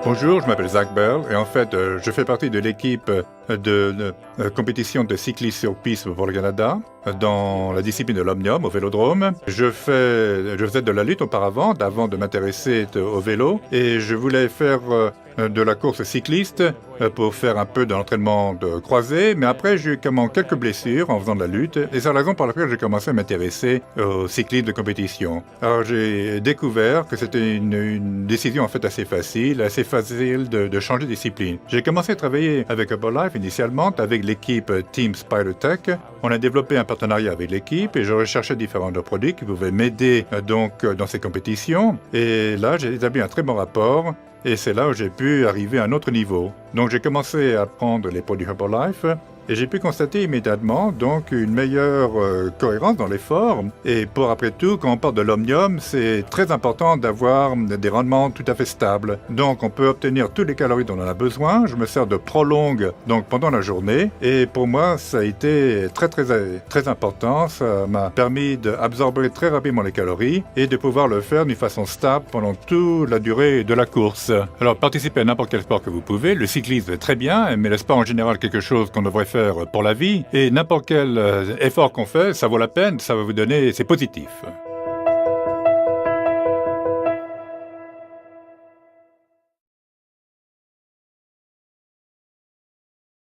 Bonjour, je m'appelle Zach Bell et en fait, je fais partie de l'équipe de compétition de cyclisme sur piste pour le Canada dans la discipline de l'Omnium au Vélodrome. Je faisais de la lutte auparavant, avant de m'intéresser au vélo, et je voulais faire de la course cycliste pour faire un peu de l'entraînement de croisée, mais après j'ai eu quelques blessures en faisant de la lutte, et c'est la raison pour laquelle j'ai commencé à m'intéresser au cyclisme de compétition. Alors j'ai découvert que c'était une décision en fait assez facile de changer de discipline. J'ai commencé à travailler avec Herbalife initialement avec l'équipe Team SpiderTech. On a développé un partenariat avec l'équipe et je recherchais différents produits qui pouvaient m'aider donc dans ces compétitions. Et là, j'ai établi un très bon rapport. Et c'est là où j'ai pu arriver à un autre niveau. Donc j'ai commencé à prendre les produits Herbalife et j'ai pu constater immédiatement donc une meilleure cohérence dans l'effort. Et pour après tout, quand on parle de l'Omnium, c'est très important d'avoir des rendements tout à fait stables. Donc on peut obtenir toutes les calories dont on a besoin. Je me sers de Prolong donc pendant la journée. Et pour moi, ça a été très important. Ça m'a permis d'absorber très rapidement les calories et de pouvoir le faire d'une façon stable pendant toute la durée de la course. Alors participez à n'importe quel sport que vous pouvez. Le cyclisme est très bien, mais le sport en général quelque chose qu'on devrait faire pour la vie. Et n'importe quel effort qu'on fait, ça vaut la peine, ça va vous donner, c'est positif.